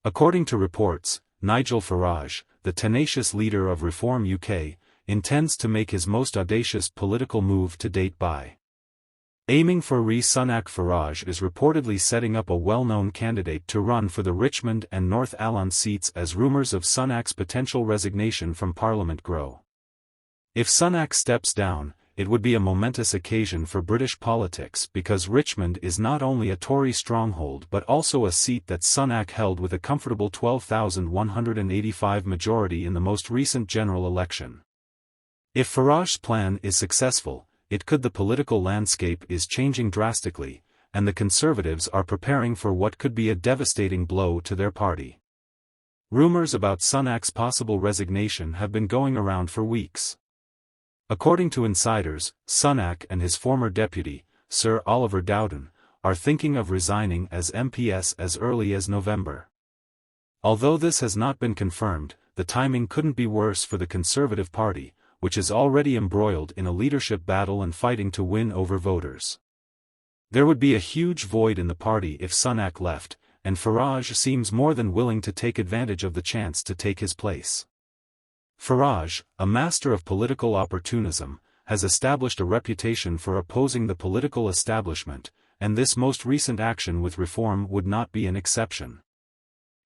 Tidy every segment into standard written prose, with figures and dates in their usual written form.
According to reports, Nigel Farage, the tenacious leader of Reform UK, intends to make his most audacious political move to date by aiming for Rishi Sunak. Farage is reportedly setting up a well-known candidate to run for the Richmond and North Allan seats as rumours of Sunak's potential resignation from Parliament grow. If Sunak steps down, it would be a momentous occasion for British politics because Richmond is not only a Tory stronghold but also a seat that Sunak held with a comfortable 12,185 majority in the most recent general election. If Farage's plan is successful, the political landscape is changing drastically, and the Conservatives are preparing for what could be a devastating blow to their party. Rumours about Sunak's possible resignation have been going around for weeks. According to insiders, Sunak and his former deputy, Sir Oliver Dowden, are thinking of resigning as MPs as early as November. Although this has not been confirmed, the timing couldn't be worse for the Conservative Party, which is already embroiled in a leadership battle and fighting to win over voters. There would be a huge void in the party if Sunak left, and Farage seems more than willing to take advantage of the chance to take his place. Farage, a master of political opportunism, has established a reputation for opposing the political establishment, and this most recent action with Reform would not be an exception.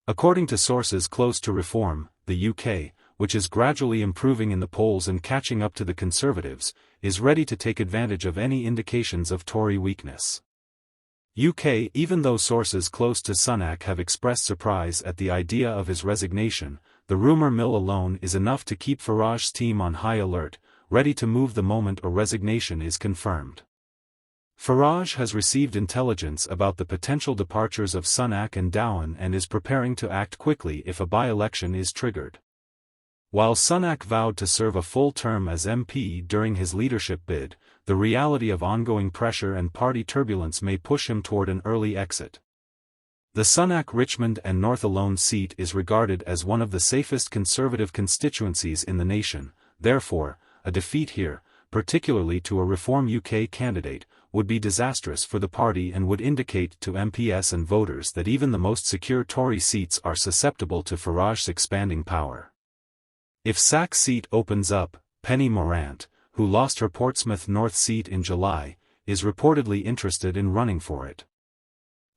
According to sources close to Reform, the UK, which is gradually improving in the polls and catching up to the Conservatives, is ready to take advantage of any indications of Tory weakness. UK. Even though sources close to Sunak have expressed surprise at the idea of his resignation, the rumour mill alone is enough to keep Farage's team on high alert, ready to move the moment a resignation is confirmed. Farage has received intelligence about the potential departures of Sunak and Dowden and is preparing to act quickly if a by-election is triggered. While Sunak vowed to serve a full term as MP during his leadership bid, the reality of ongoing pressure and party turbulence may push him toward an early exit. The Sunak Richmond and North Allan seat is regarded as one of the safest Conservative constituencies in the nation, therefore, a defeat here, particularly to a Reform UK candidate, would be disastrous for the party and would indicate to MPs and voters that even the most secure Tory seats are susceptible to Farage's expanding power. If Sack's seat opens up, Penny Morant, who lost her Portsmouth North seat in July, is reportedly interested in running for it.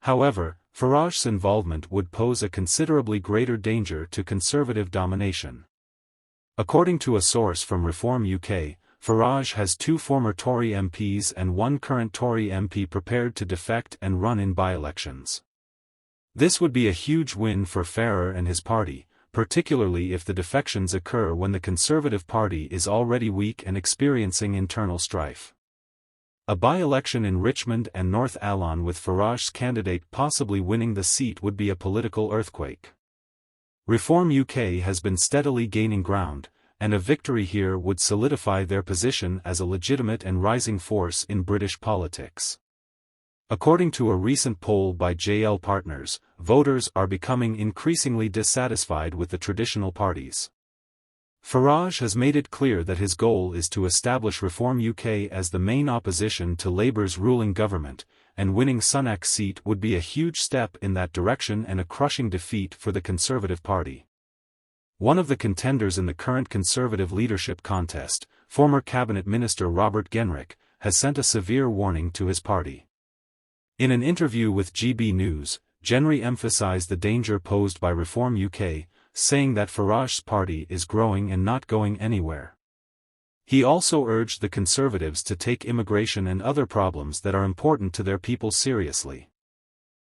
However, Farage's involvement would pose a considerably greater danger to Conservative domination. According to a source from Reform UK, Farage has 2 former Tory MPs and 1 current Tory MP prepared to defect and run in by-elections. This would be a huge win for Farage and his party, particularly if the defections occur when the Conservative Party is already weak and experiencing internal strife. A by-election in Richmond and North Allan with Farage's candidate possibly winning the seat would be a political earthquake. Reform UK has been steadily gaining ground, and a victory here would solidify their position as a legitimate and rising force in British politics. According to a recent poll by JL Partners, voters are becoming increasingly dissatisfied with the traditional parties. Farage has made it clear that his goal is to establish Reform UK as the main opposition to Labour's ruling government, and winning Sunak's seat would be a huge step in that direction and a crushing defeat for the Conservative Party. One of the contenders in the current Conservative leadership contest, former Cabinet Minister Robert Genrick, has sent a severe warning to his party. In an interview with GB News, Genrick emphasised the danger posed by Reform UK, saying that Farage's party is growing and not going anywhere. He also urged the Conservatives to take immigration and other problems that are important to their people seriously.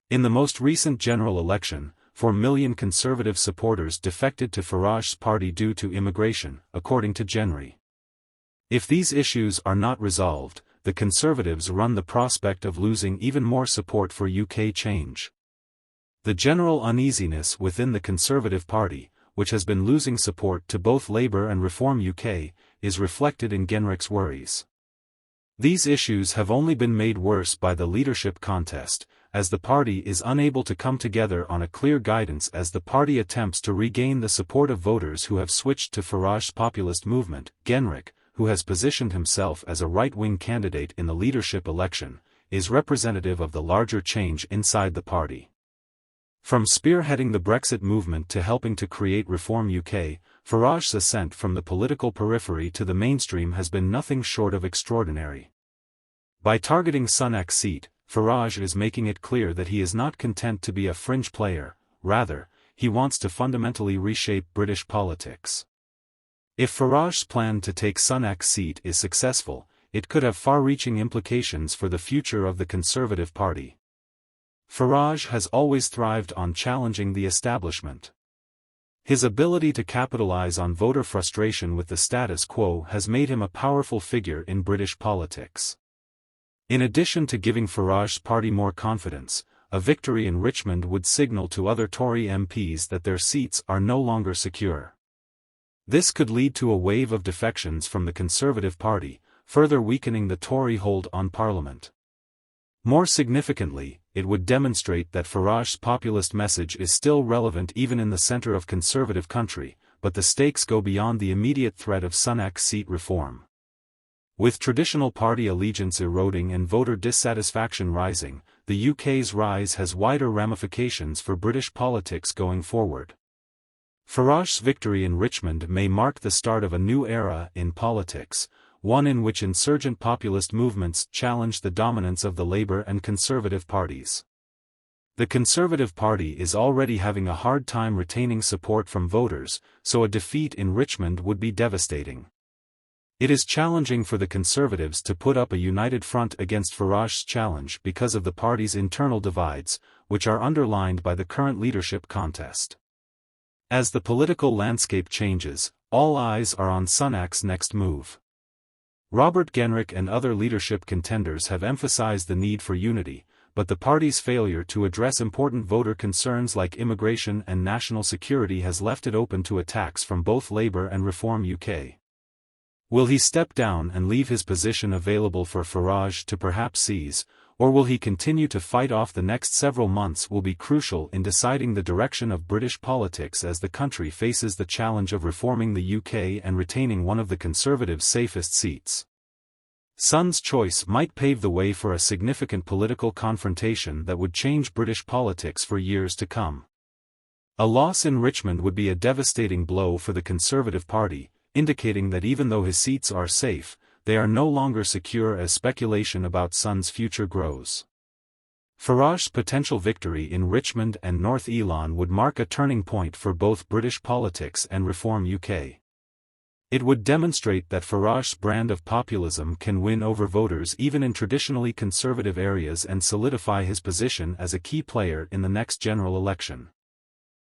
In the most recent general election, 4 million Conservative supporters defected to Farage's party due to immigration, according to Genrick. If these issues are not resolved, the Conservatives run the prospect of losing even more support for UK change. The general uneasiness within the Conservative Party, which has been losing support to both Labour and Reform UK, is reflected in Genrick's worries. These issues have only been made worse by the leadership contest, as the party is unable to come together on a clear guidance as the party attempts to regain the support of voters who have switched to Farage's populist movement. Genrick, who has positioned himself as a right-wing candidate in the leadership election, is representative of the larger change inside the party. From spearheading the Brexit movement to helping to create Reform UK, Farage's ascent from the political periphery to the mainstream has been nothing short of extraordinary. By targeting Sunak's seat, Farage is making it clear that he is not content to be a fringe player, rather, he wants to fundamentally reshape British politics. If Farage's plan to take Sunak's seat is successful, it could have far-reaching implications for the future of the Conservative Party. Farage has always thrived on challenging the establishment. His ability to capitalize on voter frustration with the status quo has made him a powerful figure in British politics. In addition to giving Farage's party more confidence, a victory in Richmond would signal to other Tory MPs that their seats are no longer secure. This could lead to a wave of defections from the Conservative Party, further weakening the Tory hold on Parliament. More significantly, it would demonstrate that Farage's populist message is still relevant even in the centre of conservative country, but the stakes go beyond the immediate threat of Sunak's seat reform. With traditional party allegiance eroding and voter dissatisfaction rising, the UK's rise has wider ramifications for British politics going forward. Farage's victory in Richmond may mark the start of a new era in politics, one in which insurgent populist movements challenge the dominance of the Labour and Conservative parties. The Conservative Party is already having a hard time retaining support from voters, so a defeat in Richmond would be devastating. It is challenging for the Conservatives to put up a united front against Farage's challenge because of the party's internal divides, which are underlined by the current leadership contest. As the political landscape changes, all eyes are on Sunak's next move. Robert Genrick and other leadership contenders have emphasized the need for unity, but the party's failure to address important voter concerns like immigration and national security has left it open to attacks from both Labour and Reform UK. Will he step down and leave his position available for Farage to perhaps seize, or will he continue to fight off? The next several months will be crucial in deciding the direction of British politics as the country faces the challenge of reforming the UK and retaining one of the Conservatives' safest seats. Sun's choice might pave the way for a significant political confrontation that would change British politics for years to come. A loss in Richmond would be a devastating blow for the Conservative Party, indicating that even though his seats are safe, they are no longer secure as speculation about Sun's future grows. Farage's potential victory in Richmond and North Elan would mark a turning point for both British politics and Reform UK. It would demonstrate that Farage's brand of populism can win over voters even in traditionally conservative areas and solidify his position as a key player in the next general election.